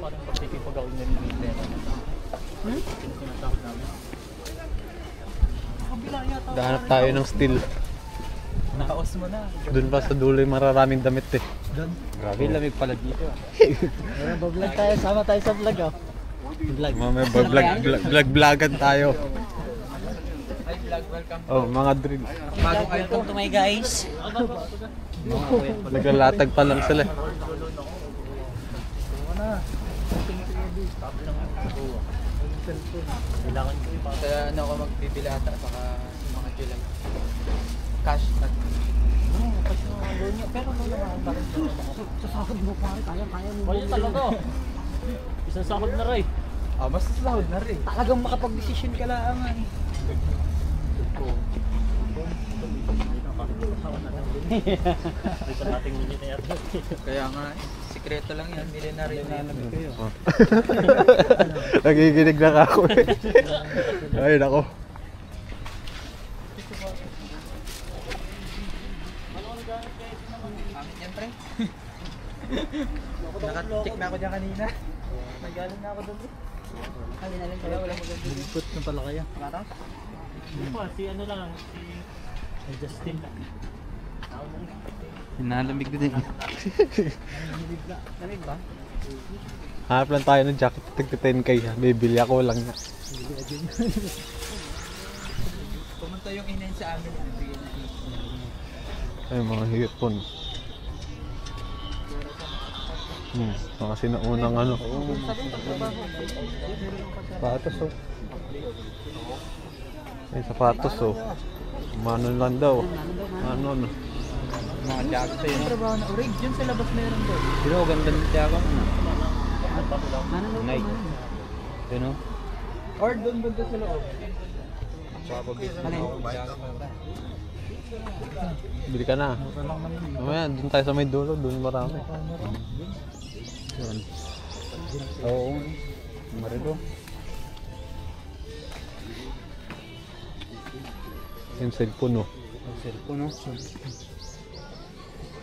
Parang pagkikipagaw na rin yung pera. Dahanap tayo ng steel. Nakaos mo na. Doon pa sa dulo yung mararaming damit eh. Doon. Grabe, lamig pala dito ah. Vlog tayo. Sama tayo sa vlog oh. Vlog. Mamaya vlog-vlogan tayo. Oh, mga drill. Welcome to my guys. Naglalatag pa lang sila. Kailangan ko yung Kaya ano ako magbibilata saka mga July. Cash na. pero wala naman bakit sa sahod mo pare kaya mo. Kaya talaga. Isang sahod na rin. Mas loud na rin. Talagang makapag-desisyon ka lang eh. Kaya nga, sikreto lang yan. Milenary na yan. Nagiginig na ako eh. Ayun ako. Pangit yan, pre. Naka-check na ako dyan kanina. Nagaling na ako doon. Kanina lang pala, wala maganda. Bigput na pala kaya. Parang? Si ano lang, si Justin lang. Hinalamig din. Lamig ba? Hanap lang tayo ng jacket. Tigta 10k ha. Bibili ako lang na. Pumunta yung inahin sa amin. Ay, mga earphone. Mga sinaunang ano. Sapatos oh. Ay, sapatos oh. Mano lang daw. Ano. Mga jacket sa'yo. Yung trabaho na orig. Yun sa labas meron doon. Pero ganda ng tiyagang. Night. Yun oh. Or doon banda sa loob. Bili ka na. Mamaya, doon tayo sa may dulo. Doon marami. Yun. Oo. Marido. Yung cellphone oh. Cellphone, no?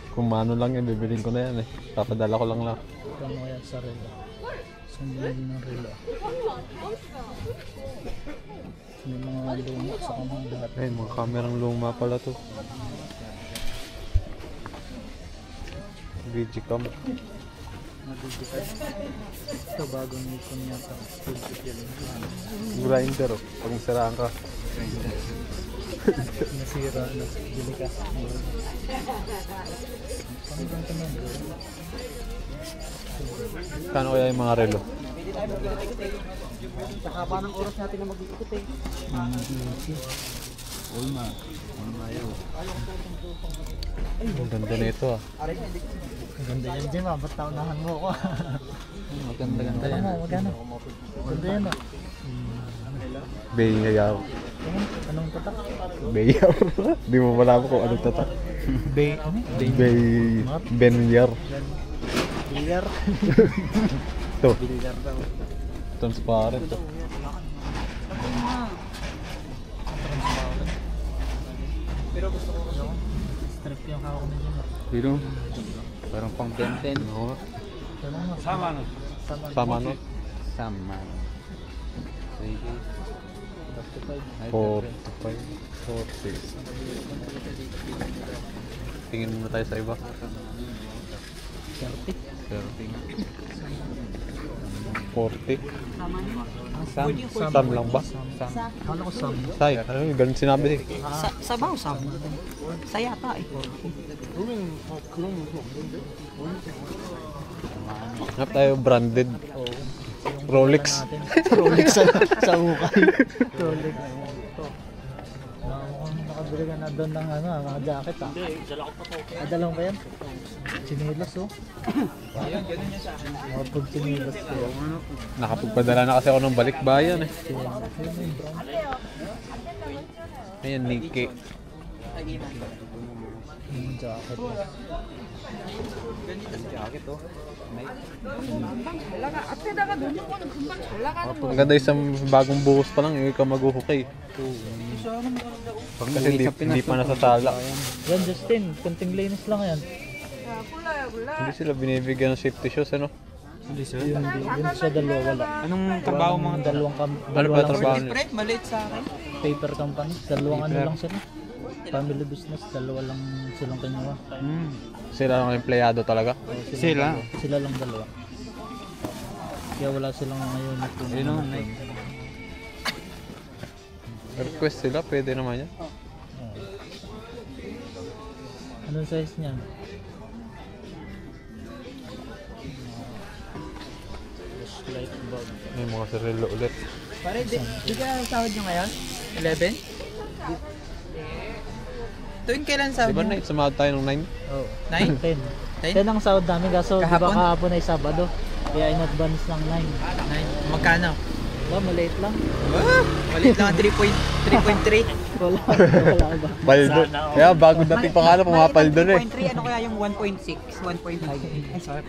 Kung mano lang yan, bibilin ko na yan eh. Papadala ko lang lang. Ano kaya sa relo? Sandali ng relo. May mga luma sa kamang lahat. Ay, mga kamerang luma pala to. Digicam. Ito bagong Nikon yata. Grinder oh. Pag nasiraan ka. Nasira na. Bili ka. Panggang ka man. Kano kaya yung mga relo? Sa haba ng oras natin na mag-ikot eh. Ulma. Ang ganda nito ah. Ang ganda yan dyan ah. Ba't naunahan mo ako? Maganda-ganda yan. Maganda. Ganda yan ah. Bayaw. Anong tatak? Bayaw. Di mo malaman kung anong tatak. Benyar. Bilyar. Ito. Transparent. Pero gusto ko ano? Strip yung hawak na dyan. Dito. Parang pang 10-10. Oo. Sama no? Sama no? Sama. 45, 40. Tingin muna tayo sa iba. 30. 40. Sam lang ba? Kala ko Sam. Say, ano yung ganun sinabi eh. Sabaw Sam. Sayata eh. Hanap tayo branded. Rolex. Rolex sa ukay. Rolex. Nakabili ka na doon ng ano, mga jacket ah. Hindi, dala ko pa to. Dala mo ba yan? Chinelas oh. Ayun, ganun yan sa akin. Kapag chinelas ko. Nakapagpadala na kasi ako ng balikbayan eh. Ayan, Nike. Yung jacket. Ganito sa jacket oh. Ang ganda isang bagong buhos pa lang, yung ikaw maghuhukay. Kasi hindi pa nasasala. Yan Justin, kunting linis lang yan. Hindi sila binibigyan ng safety shoes, ano? Hindi sir. Yun sa dalawa wala. Anong trabaho mga Dalawang Ano ba trabaho niya? Pre, maliit sa akin. paper company. Dalawang ano lang sila. Family business. Dalawa lang silang kinuha. Sila ang empleyado talaga. Sila? Sila lang dalawa. Kaya wala silang ngayon. Yun naman, eh. Request sila, pwede naman yan. Anong size niyan? Light bulb. May mga sarilo ulit. Pare, di ka sahod nyo ngayon? 11? Tuwing kailan sahod Di ba nyo? na sumahod tayo ng 9? Oh. 9? 10. 10 ang sahod namin kaso di ba Kahapon? kahapon ay Sabado. Kaya in advance ng 9. 9. Magkano? Wala, maliit lang. Maliit lang 3.3. Wala ba? Paldo. Kaya bago dating pangalan, pumapaldo na eh. 3.3, ano kaya yung 1.6, 1.5? Ay, sorry.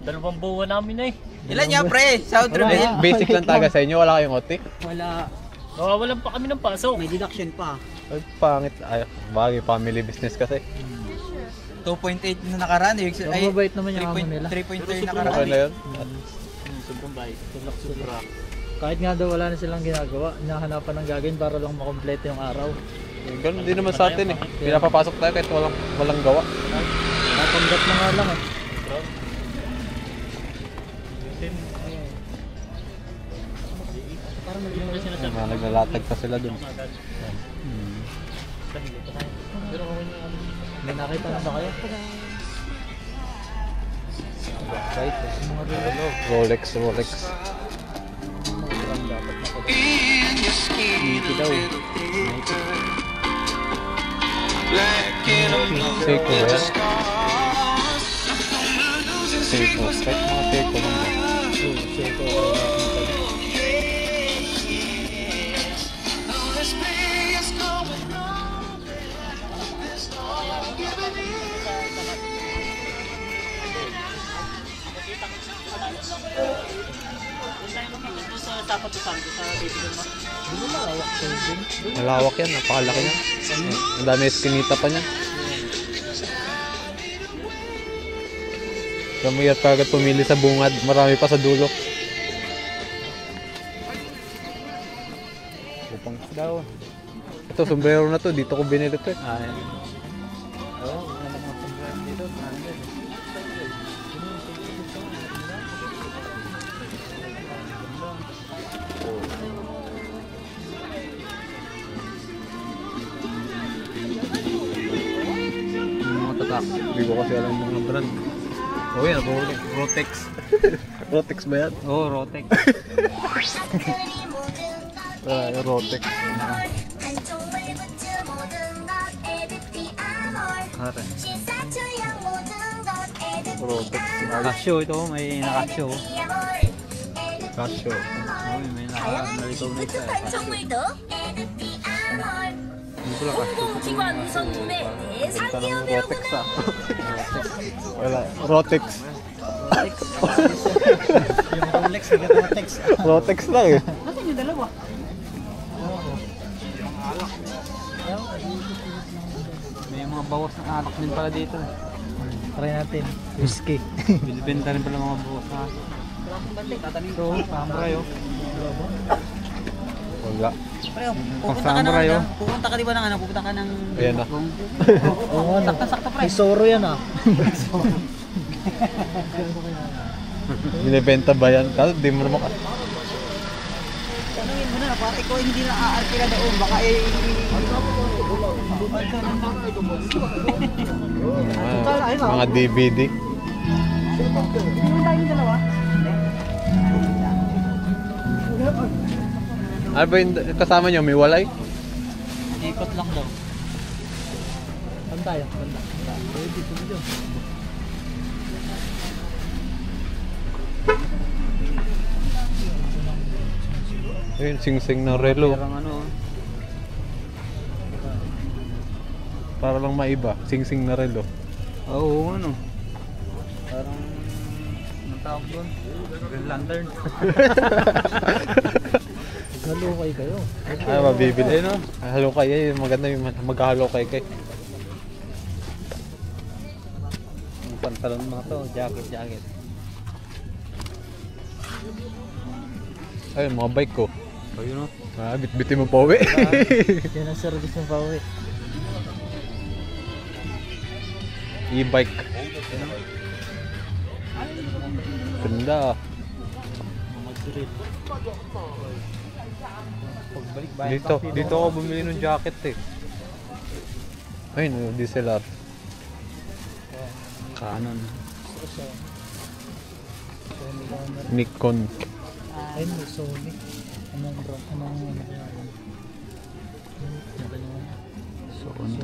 Dalawang buwan namin na Ilan niya pre? Sahod reveal? Basic lang taga sa inyo, wala kayong OT. Wala, Nawawalan pa kami ng pasok. may deduction pa. Ay, pangit. Ay, bagay, family business kasi. 2.8 na nakaraan. Ay, Mababait naman yung amo nila. 3.3 Okay nakaraan. na yun. Sobrang bait. Sobra. Kahit nga daw wala na silang ginagawa, hinahanapan ng gagawin para lang makompleto yung araw. Ganun din naman sa atin eh. Pinapapasok tayo kahit walang gawa. Natanggap na nga lang eh. Ay, mga naglalatag pa sila dun. May nakita na ba kayo? Right, mga relo. Rolex. Dapat Nike daw. Seiko ba yan? Seiko. Kahit mga Seiko lang ba? Seiko. Malawak yan, napakalaki niya. Ang dami eskinita pa niya. Kamiyat kagad pumili sa bungad, marami pa sa dulo. Upang daw. Ito, sombrero na to, dito ko binili to eh. Mga tatak, hindi ko kasi alam yung mga brand. Oh yan, Rotex. Rotex ba yan? Oo, Rotex. Yung Rotex. Rotex. Casio ito, may nakasyo. Casio. May nalitaw na isa. Hindi ko lang Casio. Ganda ng Rotex ah. Wala, Rotex. Yung Rolex, yung Rotex. Rotex lang eh. Nasaan yung dalawa? May mga bawas ng alak din pala dito. Try natin. Whiskey. Binibenta rin pala mga bawas na. Ito, samurai oh. Wala. Pre, pupunta ka samurai, ng oh. pupunta ka di ba ng ano, pupunta ka ng Ayan na. Oo ano. sakto pre. May Soro yan ah. Binibenta ba yan? Kasi di mo naman Tanungin mo na, pare ko hindi na aarkila doon, baka mga DVD. Yung tayong dalawa. Ano ba yung kasama nyo? May walay? Ikot lang daw. Saan tayo? Banda. Dito. Ayun, sing-sing ng relo. Parang ano, Para lang maiba. Sing-sing na relo. oo, ano. Parang, anong tawag doon? Green Lantern. Halukay kayo. Ay, mabibili. No? Halukay eh. Maganda yung maghahalo kay. pantalon mga to, jacket. Ayun, mga bike ko. Ayun o. Bit-bitin mo pa uwi. Yan ang service ng pauwi. E-bike. Ganda. Mag-trip. Dito ako bumili ng jacket eh. Ayun, DSLR. Canon. Nikon. Ayun, may Sony. Anong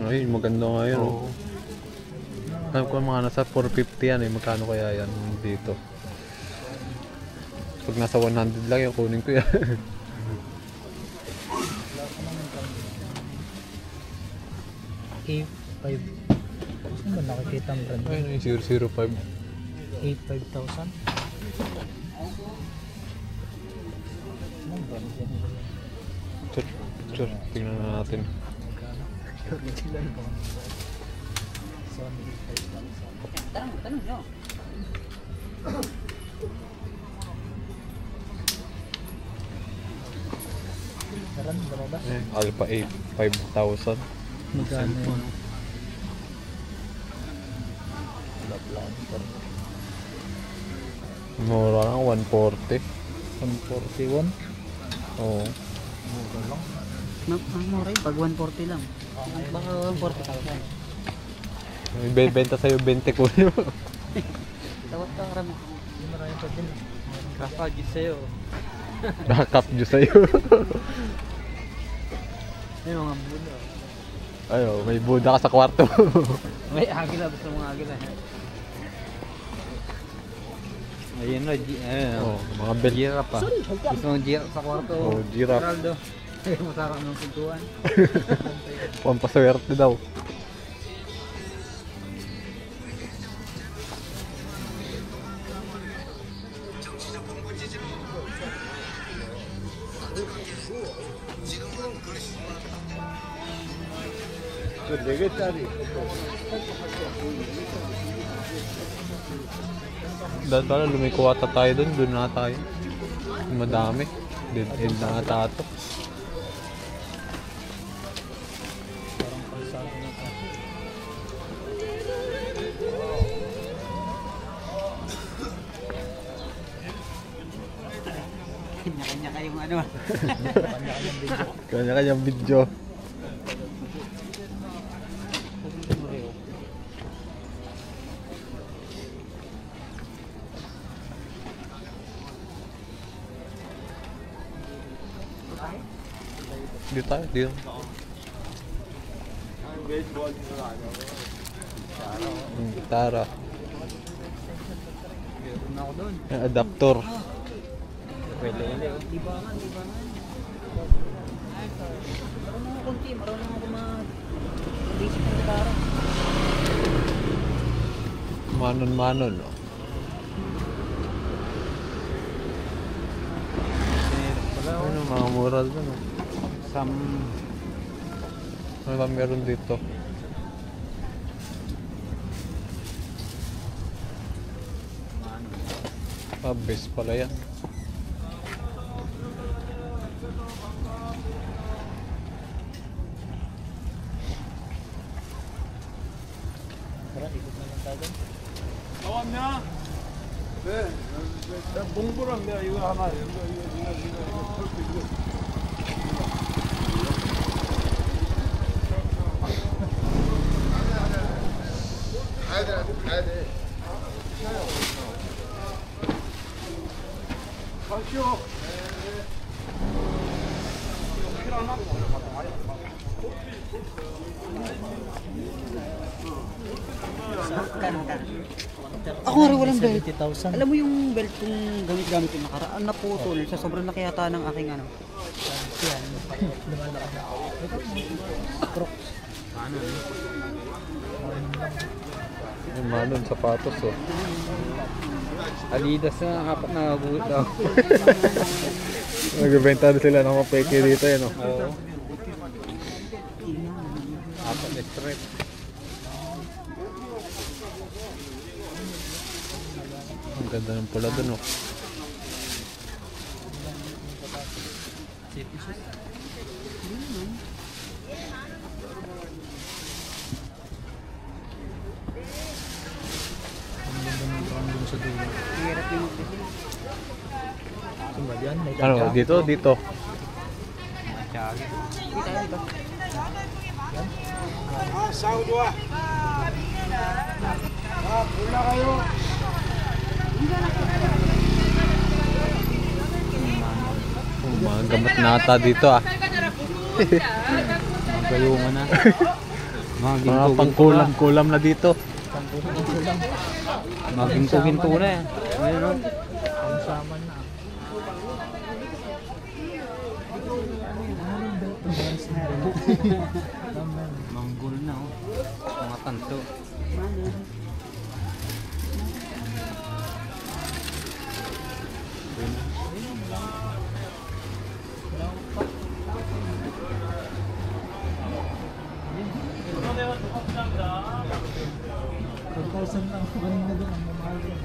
Ay, maganda nga yun. Oh. Alam ko mga nasa 450 yan eh. Magkano kaya yan dito? Pag nasa 100 lang yung kunin ko yan. A5. Saan ba nakikita ang brand? Ayun yung 005. A5000? Anong brand yan? Sure, tingnan na natin. Original ba? Sony A5000. Tanong nyo. Karan, ba? Alpha 8, 5,000. Magkano yun? Mura lang, 140. 141? Oo. Mura lang. Ang mura yun, pag 140 lang. Baka 140,000. May benta sa'yo 20 kunin mo. Tawag ka karami. Marami pa din. Kapag sa'yo. Nakakap dyo sa'yo. Yung mga budo. Ayo, may buda ka sa kwarto. May agila, gusto mong agila. Ayun na, Mga belt. giraffe pa. Gusto mong giraffe sa kwarto. Giraffe. Geraldo. Masarap ng pintuan. Pampaswerte daw. Dahil pala lumiko ata tayo doon na tayo. Madami. Dead end na ata ito. Parang kalsado na ito. Kanya-kanya kayong ano. Kanya-kanyang video. Kanya-kanyang video. Dito tayo, dito. Gitara. Meron ako doon. Adaptor. Pwede-ele. Libangan. Marunong ako konti, marunong ako basic ng gitara. Manon-manon. Ano, mga mural doon. Ano ba meron dito? Base pala yan. Tara, ikot na lang tayo. 봉구랑 내가 이거 하나 이거 가야 돼. 가시오. Kano ka? Ako nga rin walang belt. 70,000. Alam mo yung belt kong gamit-gamit yung nakaraan naputol sa sobrang laki yata ng aking ano. Yan. Lumalaki na. Crocs. Yung manon, sapatos oh. Adidas na, apat na buhit daw. Nagbebenta na sila ng mga peke dito yan oh. Oo. Apat na strip. Ganda ng pula dun oh. Ang ganda ng panggung sa dulo. Hirap yung magbihin. Saan ba dyan? May Ano, tangka? dito, dito. Masyagi. Hindi tayo dito. Pula kayo. Oh, mga gamot na ata dito ah. Gayungan na. Mga pangkulam-kulam na dito. Maginto-ginto na yan. Ayun o. Ang saman na. Manggol na o. Mga tanto. Pagkasan lang ako kanina doon. Ang mamahal doon.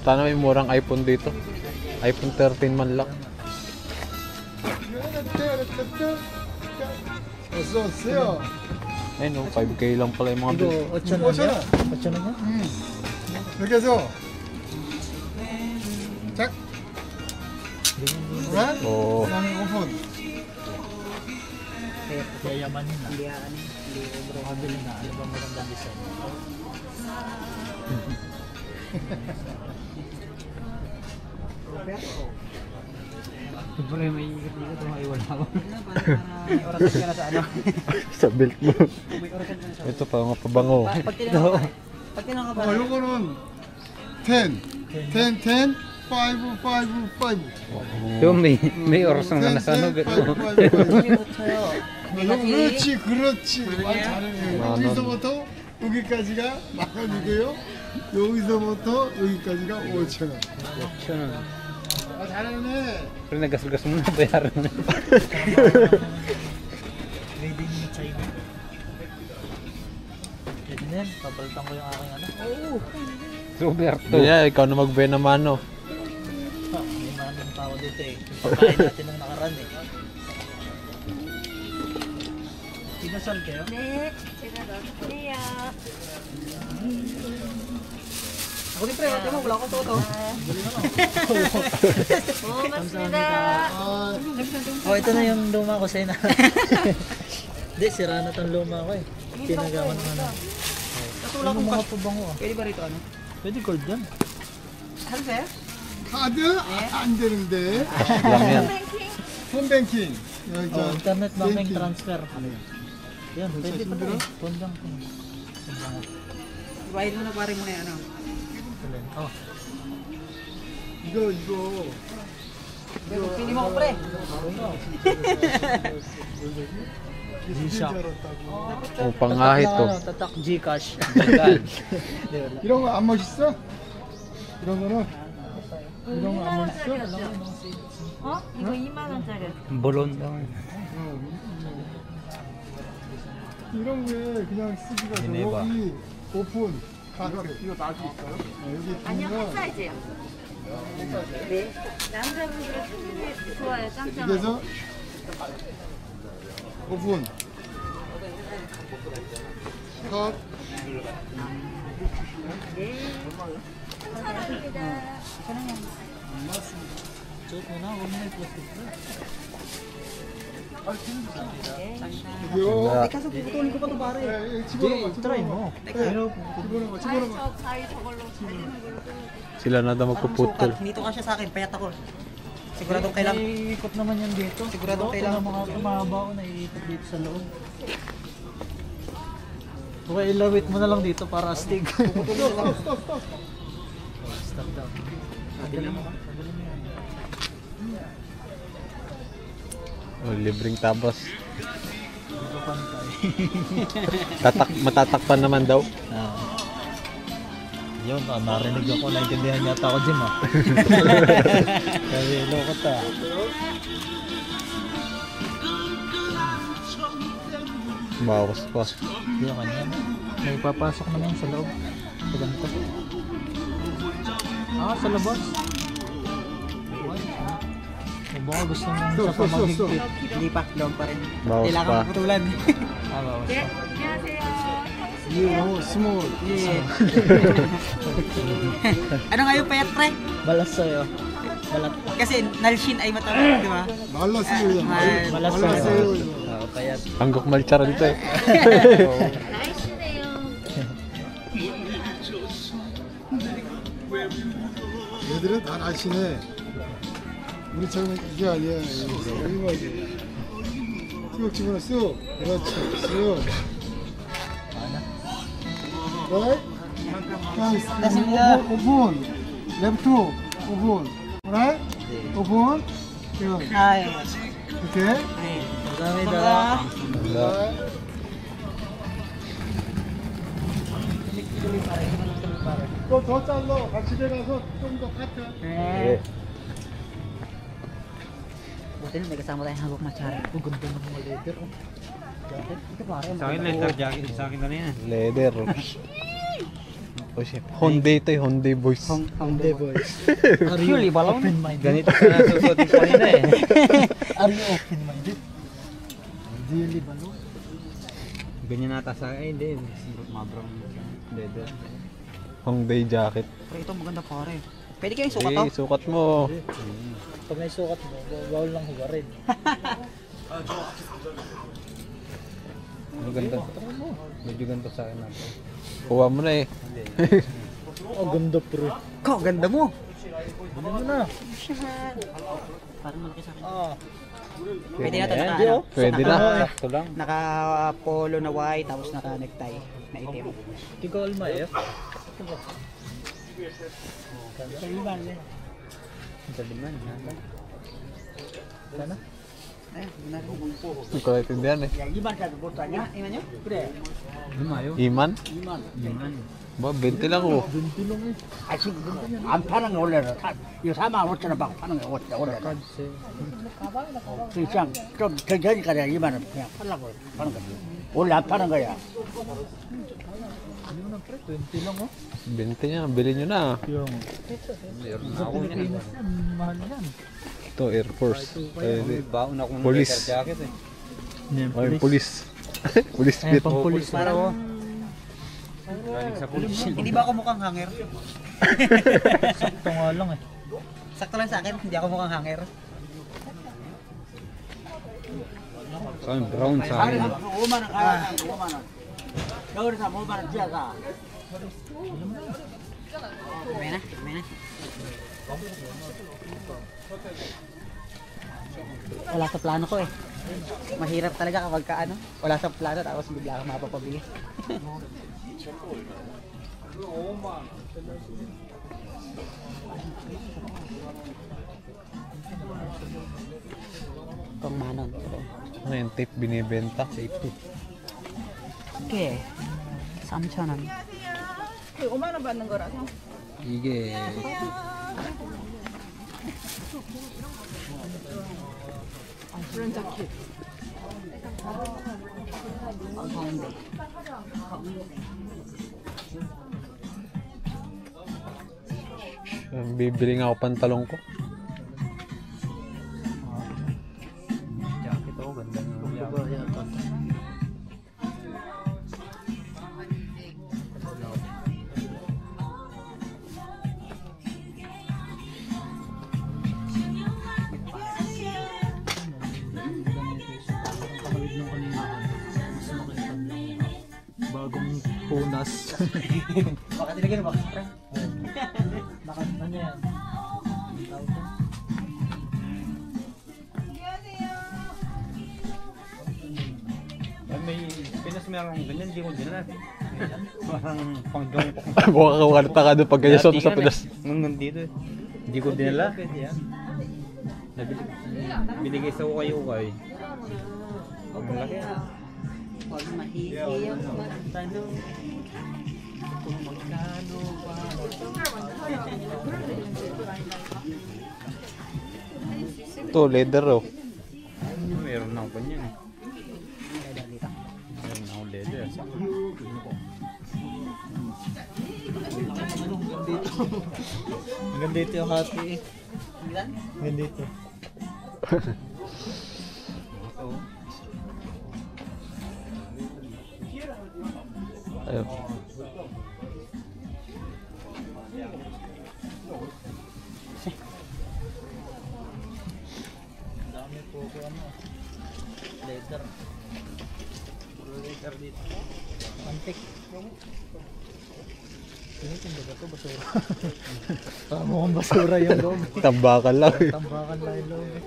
Sana may murang iPhone dito. iPhone 13 man lang. 어서 오세요. Ayun oh, 5K lang pala yung mga Igo, bill. 8 na niya? 8 na niya? 이렇게 해서 짝. 란. Oo. 그다음에 오픈. Yayamanin na. Kabili na. Ano ba magandang design? Siyempre may ikot-ikot mga iwan ako. May orasan ka na sa ano. Sa belt mo. May orasan ka na sa Ito pa mga pabango. Pag tinanong ka ba? 요거는 10, 10, 10, 5, 5, 5. Yung may orasan ka na sa ano. 그렇지, 그렇지. 말 잘해요. 만 원. 여기서부터 여기까지가 만 원이고요. 여기서부터 여기까지가 5,000원. 5,000원. 아, 잘하네. Pero nagasgas mo na bayaran na. Made in China. Pwede na yan. Papalitan ko yung aking ano. Roberto. Yeah, ikaw na mag-Benamano. May maraming tao dito eh. Yung pagkain natin nung nakaraan eh. Pinasal kayo? 네, 제가 넣을게요. Ako din pre, ate mo, wala akong toto. 고맙습니다. Oh, ito na yung luma ko sa'yo na. Hindi, sira na tong luma ko eh. Pinagawa ng ano. Katulad Yung kong mga pabango ah. Pwede ba rito ano? Pwede gold yan. Ano sir? 카드 안 되는데. Lang yan. 폰뱅킹. 여기 저 Oh, internet banking 뱅킹. transfer. Yan, pwede pa rin. Tondang ko. Bayad mo na pare mo na yan ano. Oh, 이거 Pili mo ko pre. G-Shock. Oh, pangahit to. Tatak Gcash. 이런 거 안 멋있어? 이런 거는 2만 원짜리였죠? 어? 이거 2만 원짜리였어. Bolon daw. 이런 게 그냥 쓰기가 얘네봐. 여기 오픈 카드 이거 놔줄 있어요? 여기 아니요, 한 보면 사이즈요. 네. 남자분들은 크게 좋아요, 짱짱. 그래서 오픈 컷 네. 감사합니다. Suot mo na, huwag mo na i-plastic na. 이거 Kaso puputulin ko pa to pare. 집어넣어 Try mo. Pero, 집어넣어 집어넣어 가위 저걸로 잘리는 걸로 Sila na daw Anong magpuputol. sukat? Dito ka siya sa akin, payat ako. Siguradong kailangan. may ikot naman yan dito. Siguradong kailangan. Mga kumahaba ko na iikot dito sa loob. Okay, ilawit mo na lang dito para astig. Stop down. Pabili mo. Pabili mo yan. Oh, libreng tabas. Hindi ko pantay. Matatakpan naman daw. Yun, narinig ako. Naintindihan yata ako, Jim ah. Sabi, lokot ah. Bawas pa. Yung kanya. May papasok naman sa loob. Sa ganito. Ah, sa labas. O baka gusto mo siya pa maghigpit. Hindi pa, loob pa rin. Bawas Kailangan pa. maputulan. Ah, bawas 네, pa. 안녕하세요. You small. Yeah. Ano nga yung payat, pre? Balas sa'yo. Balat. Kasi nalshin ay matawag, di ba? 말랐어요. Balas 말랐어요. sa'yo. 이거. Ah, kaya. Hanggok malcharan ito eh. 나이스네요. 얘들은 다 날씬해. 우리처럼 이게 아니야. 이거 쭉 집어넣어. 그렇지. 쭉. Right? Guys, Nasibda. 오픈. Left 2. 오픈. Right? 오픈. 이거. Ay. 오케이. Kamsahamnida. Right? 또더 잘라. 같이 내가서 좀 더 카트. 예. Buti na, may kasama tayong hagok machara. Ang ganda ng mga leather. Oh. Ito pare, Sa akin, leather jacket. Sa akin na yan. Leather. Oh shit. Hyundai ito eh. Hyundai boys. Hyundai boys. Are Surely, you balong? open-minded? Ganito ka na susutin ko kanina eh. Are you open-minded? Really balong? Ganyan nata sa akin. Hindi. Mabrang leather. Hyundai jacket. Pre, ito maganda pare. Pwede kayong sukat to? Eh, sukat mo. Pag may sukat mo, bawal lang huwarin. Maganda. Medyo ganito sa akin natin. Kuha mo na eh. Oh, ganda pre. Ko, ganda mo! Ganda mo na. Parang malaki sa akin. Ah. Pwede na ito, Ayan, naka, ano, Pwede naka, na. Sakto lang. naka polo na white, tapos naka necktie na itim. Ikaw alma eh. Daliman. Sana? Ayun, yun na rin. Hindi ko naintindihan eh. Iman nyo? Lumayo. Iman? Iman. Ba, 20 lang oh. 안 파는 게 원래는 이거 4만 5천 원 받고 파는 게 원래 그냥 좀더 되니까 내가 2만 원 그냥 팔라고 파는 거지 원래 안 파는 거야 Ano na pre? 20 lang oh. 20 niya. Bilhin nyo na. Yung Meron na sa ako yan. Pilipinas yan, mahal yan. Ito, Air Force. Pwede. Baon ako ng Police. leather jacket eh. Ay, police. Police Eh, fit. pang police Para na. mo. Galing sa police. Hindi ba ako mukhang hanger? Sakto nga lang eh. Sakto lang sa akin, hindi ako mukhang hanger. Sa akin, brown sa akin. 5만 원 가야 5만 원 겨울에 사 5만 원 지하 사 May na, may na. Wala sa plano ko eh. Mahirap talaga kapag ka ano, wala sa plano tapos bigla kang mapapabili. Kung manon. Ano yung tape binibenta? Safety. Okay. 3,000원. 5만 원 받는 거라서. 이게 그런 자켓. Bibili nga ako pantalong ko. jacket ako. Ganda ng Diba yata? Bagong punas. Baka nilagyan mo ba? Baka ano yan? Tawag ko? may Pinas meron ganyan. Hindi ko dinala. Parang pang-joint ko. Mukha ka makalata ka doon pag ganyan sa Pinas. Nung dito eh. Hindi ko dinala. Pwede yan. Binigay sa ukay-ukay. Ang laki. Huwag mahihiyang magtanong. Kung magkano ba? Ito, leather oh. Meron na ako ganyan eh. Meron na ako leather. Hanggang dito yung hati eh. Hanggang dito. Ayun. Ang dami po ko ano. Leather. Puro leather dito. Antik. Sinitin ba ito? Basura. Mukhang basura yung loob. Tambakan lang eh. Tambakan lang yung loob eh.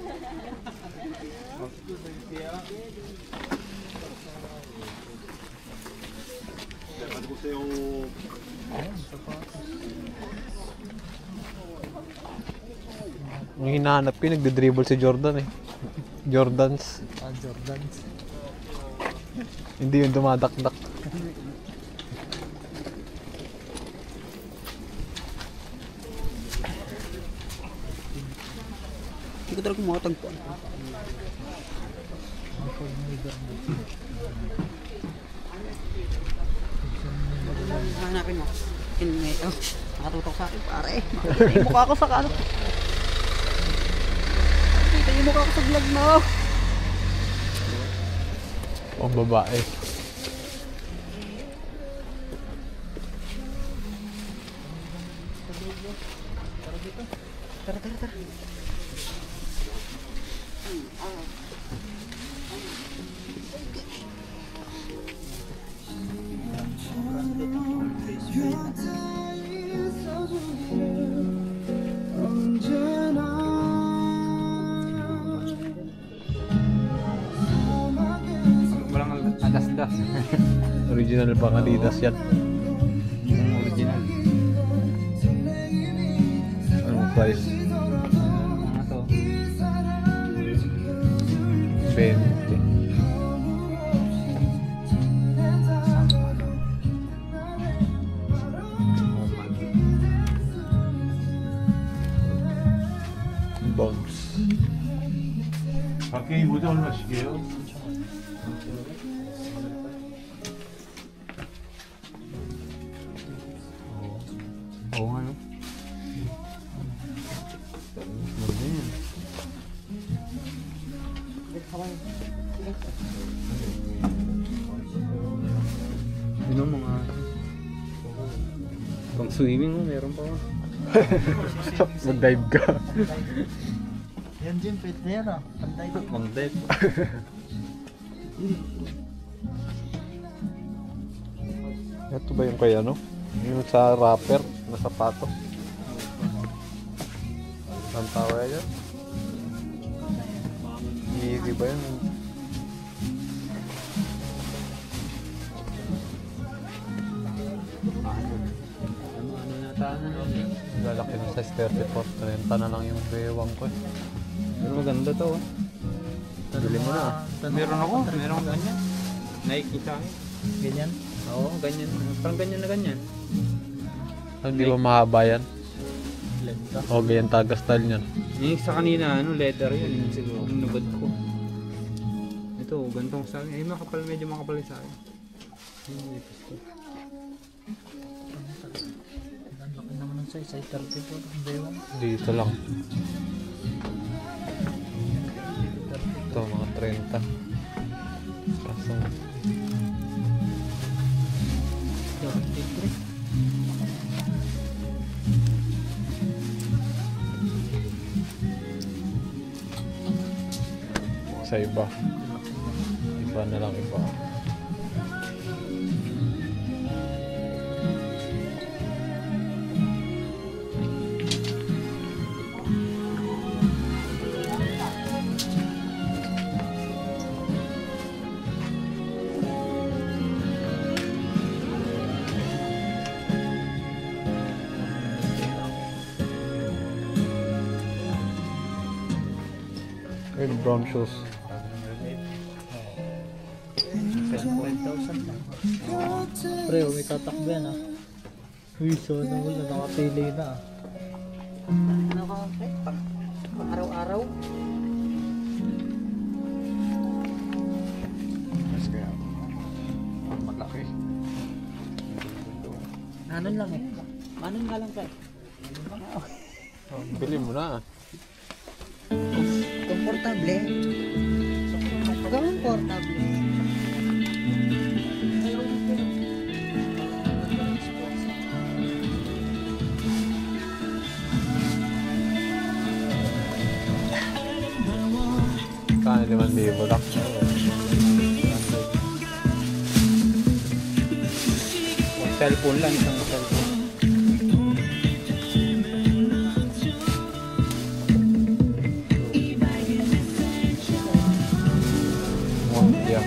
Ayun, sapatos. Yung hinahanap ko, nagde-dribble si Jordan eh. Jordans. Jordans. Hindi yung dumadakdak. Hindi ko talaga makatagpuan. Hanapin mo. Nakatutok sa akin, pare. Makita yung mukha ko sa kano. Makita yung mukha ko sa vlog mo. Ang babae. Tara, tara, tara. Walang adas-das. Original pang Adidas yan. Original. Anong price? Ano to? 20. Bombs. 밖에 모자 얼마씩이에요? Oo nga no. Maganda yan. Yun ang mga pang swimming mo, meron pa. Mag-dive ka. Yan Jim, pwede na yan ah. Pantay din. Pang dive. Ito ba yung kay ano? Yung sa rapper na sapatos. Ang tawag yan? Yeezy ba yun? Ano yata na. Lalaki ng size 34. 30 na lang yung bewang ko eh. Pero maganda to. Bili mo na. Meron ako ganyan. Nike sa akin. Ganyan. Oo, ganyan. Parang ganyan na ganyan. Hindi ba mahaba yan? Lenta. O ganyan taga style niyan. Yung sa kanina, leather yun. Yung siguro, yung nabad ko. Ito, gantong sa akin. Ay, makapal, medyo makapal sa akin. Ang laki naman ng size. Size 34. Ang bewang. Dito lang. Ito mga 30. Kaso 33. sa iba. Iba na lang iba. Yung brown shoes. 5,000 lang. Pre, may tatakbo yan ah. Uy, so na wala, nakapili na ah. Ano ka, pre? Pang araw-araw? Mas kaya ang malaki. Manon lang eh. Manon nga lang, pre. Bili mo na. Komportable. Komportable. Kaya 5,000 lang. Cellphone lang, isang cellphone. Oh, yeah.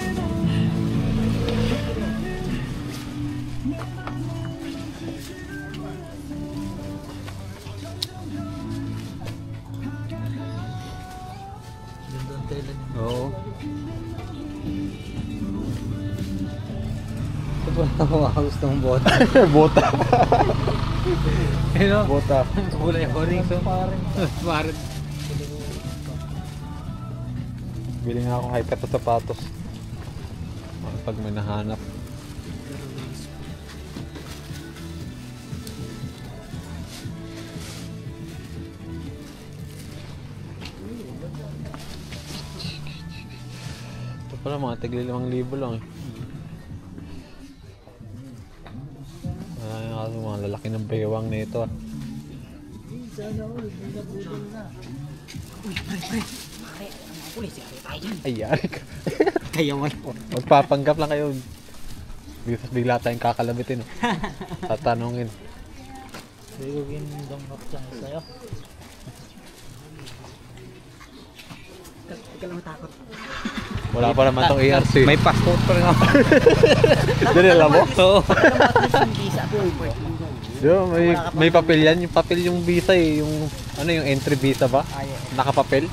Ganda ang tela niya. Oo. Ito po ang gusto mong bota. Bota. Ano? Bota. Kulay orange. So, parang. Bili nga ako high cut na sapatos. Pag may nahanap. Ito pala mga tigli 5,000 lang eh. Ay, kaso mga lalaki ng baywang na ito ah. Pulis, yari tayo dyan. Ay, yari ka. Kaya wala. Magpapanggap lang kayo. Bigla tayong kakalabitin. Oh. Tatanungin. Hindi ko ginidongkap siyang sa'yo. Huwag ka lang matakot. Wala pa naman tong ARC. May passport pa rin ako. Dali alam mo? Oo. Visa po. May papel yan. Yung papel yung visa eh. Yung ano yung entry visa ba? Nakapapel?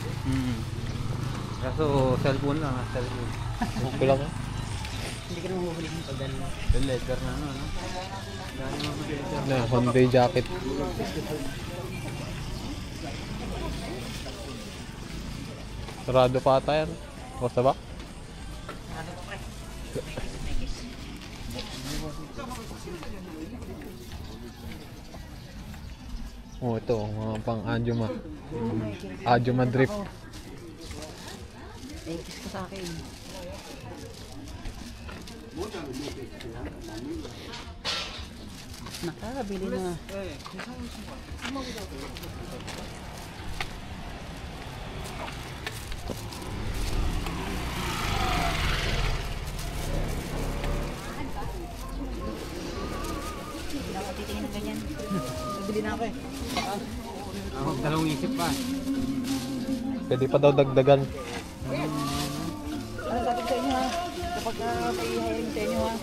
Kaso cellphone lang, cellphone. Okay lang. Hindi ka naman mahuhuli mo pag gano'n. The letter na ano, no? Na, Hyundai jacket. Sarado pa ata yan. Basta ba? Oh, ito. Mga pang Anjuma. Anjuma drip. Eh, kiss ka sa akin. Nakabili na. Titingin ng ganyan. Nabili na ako eh. Ako, dalawang isip pa. Pwede pa daw dagdagan. Ano sabi ko sa inyo ha? Kapag may hiring sa inyo ha?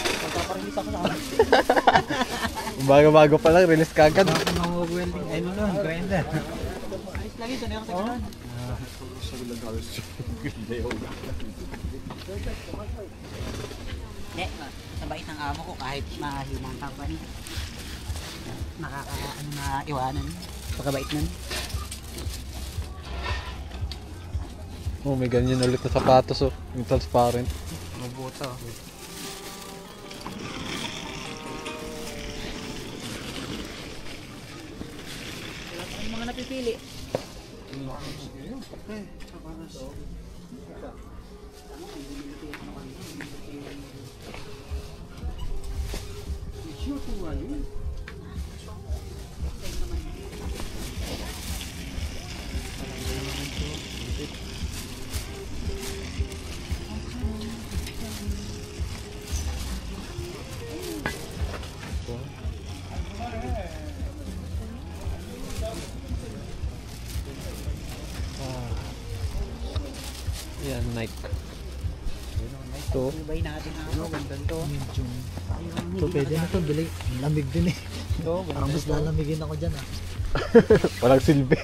Magpaparelease ako sa akin. Bago-bago pa lang, release kagad. Welding, ano nun, grinder. Ayos lagi, sanay ako sa ganun. Hindi, sa bait ng amo ko kahit mahina ang company. Nakakaano na iwanan. Pagkabait nun. Oh, may ganyan ulit na sapatos oh. Yung transparent. Mabuta. Yung mga napipili. Yan, Nike. Ito. Ibay natin ang ganda to. Medium. Ito pwede na ito. Bili. Lamig din eh. Parang mas lalamigin ako dyan ah. Walang silbi.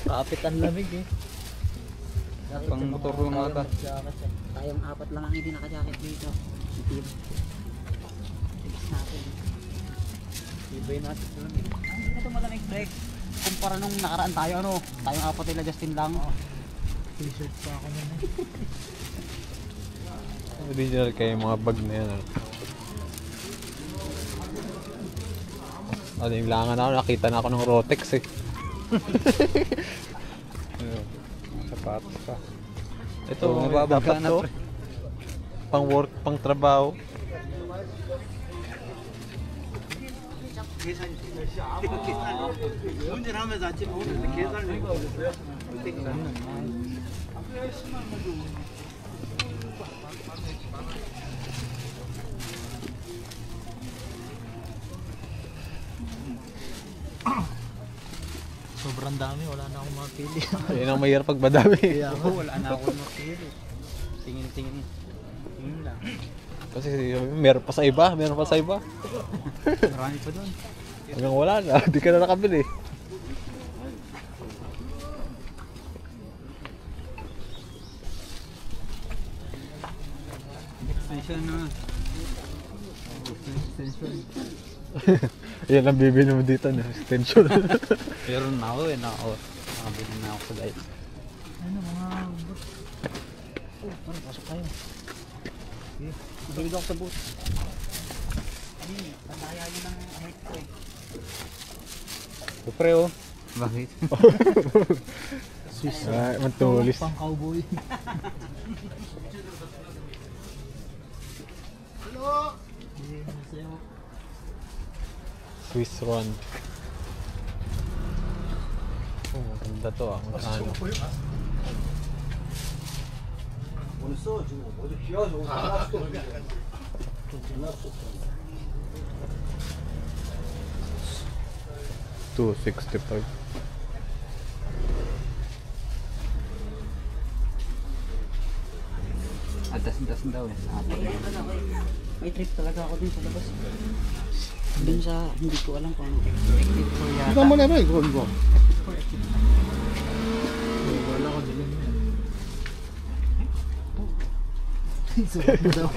Kapit ang lamig eh. Pang motor yung ata. Tayong apat lang ang hindi naka-jacket dito. Team. Ibig natin. Ibay natin lang. Ano ito malamig break? Kumpara nung nakaraan tayo ano, tayong apat nila Justin lang. T-shirt pa ako nun eh. Original kayo yung mga bag na yan. Ano yung langan ako, nakita na ako ng Rotex eh. Sapatos pa. Ito, Oo, mababagka dapat na, to. pre. Pang work, pang trabaho. Sobrang dami, wala na akong mapili. Yan ang mahirap pag madami. Kaya nga. Wala na ako mapili. Tingin-tingin. Tingin lang. Kasi meron pa sa iba, meron pa sa iba. Marami pa doon. Hanggang wala na, di ka na nakabili. Extension na. Extension. Yan ang bibili mo dito na extension. Meron na ako eh. Nakabili na ako sa guys. Ano mga bot? Oh, pasok tayo. Nabili ako sa booth. Ano yun? Pandaya yun ng height ko eh. Pre oh. Bakit? Swiss. Ay, matulis. Pang cowboy. Swiss Run. Oh, maganda to ah. Magkano? $265. Das daw eh. May trip talaga ako dun sa labas. Dun sa, hindi ko alam kung ano. 이거 한번 해봐 이거 이거. Wala ko dilim yan. Suot mo daw.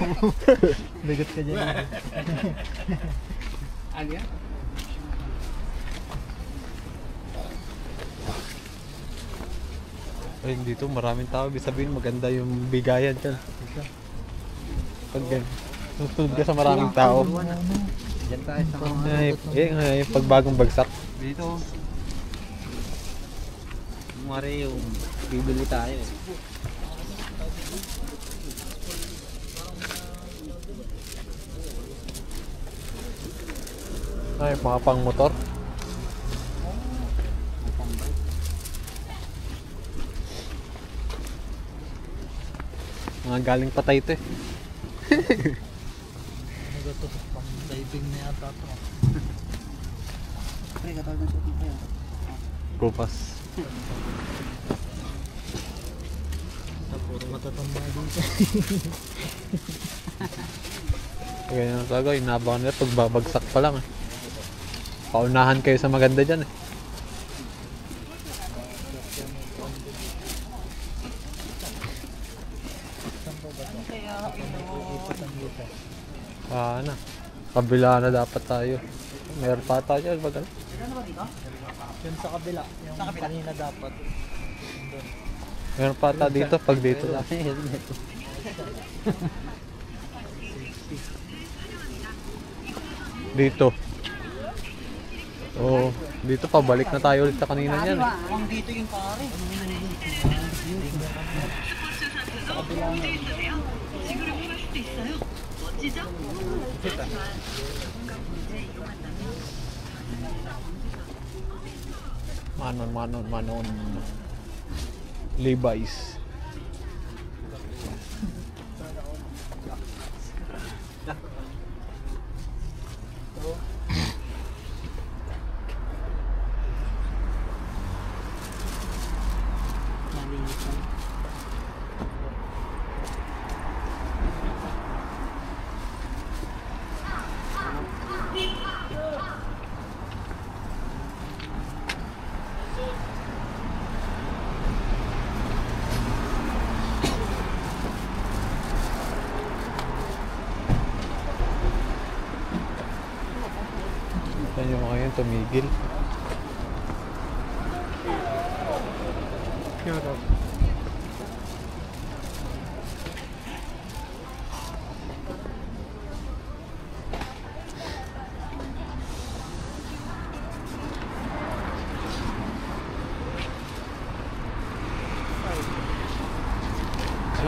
Bigot ka dyan. Ano yan? Ay, dito maraming tao. Ibig sabihin maganda yung bigayan dyan. Pag susunod ka sa maraming tao. Diyan tayo sa mga... Yung pagbagong bagsak. Dito. Mare yung bibili tayo eh. Ay, mga pang motor. Mga galing patay ito eh. Ano to? Pang diving na yata to. Pre, katawag ng suot mo kayo. Kupas. Puro matatamba dito. Ganyan ang saga, inabangan nila pag babagsak pa lang eh. Paunahan kayo sa maganda dyan eh. Na. Kabila na dapat tayo. Meron pa tayo. Bagal. Yun sa kabila. Yung kanina dapat. Meron pa tayo dito pag dito lang. Dito. Oo. Dito pabalik na tayo ulit sa kanina niyan eh. Ang dito yung pare. Manon. Levi's. Saan yung mga yun tumigil?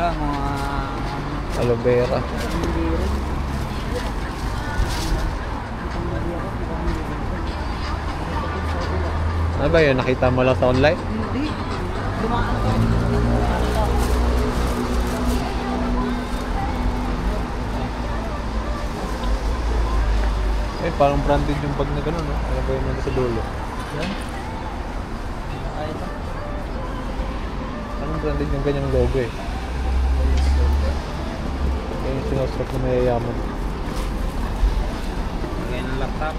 Wala, mga... Aloe vera. Hindi rin. Ano ba yun? Nakita mo lang sa online? Hindi. Dumaan ako. Eh, parang branded yung bag na gano'n, no? Ano ba yun nandun sa dulo? Yan. Ay, ito. Parang branded yung ganyang logo eh. Yan yung sinusuot na mayayaman. Ngayon ang laptop.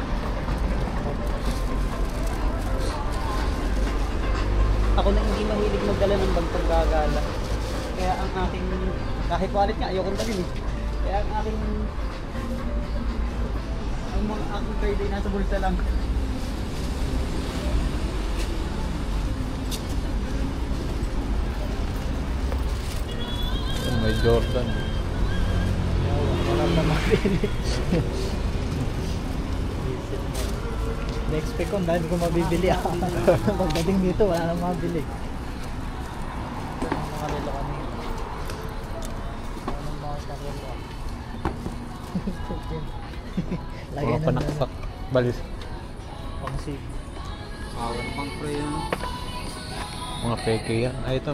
Ako na hindi mahilig magdala ng bag pag gagala. Kaya ang aking, kahit wallet nga, ayokong dalhin eh. Kaya ang aking, ang mga aking card ay nasa bulsa lang. Yan, may Jordan. Wala na mabili. Na-expect ko, dahil ko mabibili ako. Pagdating dito, wala na mabili. Ang mga relo kanina. Anong mga sarilo? Lagyan Mga na panaksak. Balis. pang sig. Power bank pre yun. Mga peke yan. Ay, ito.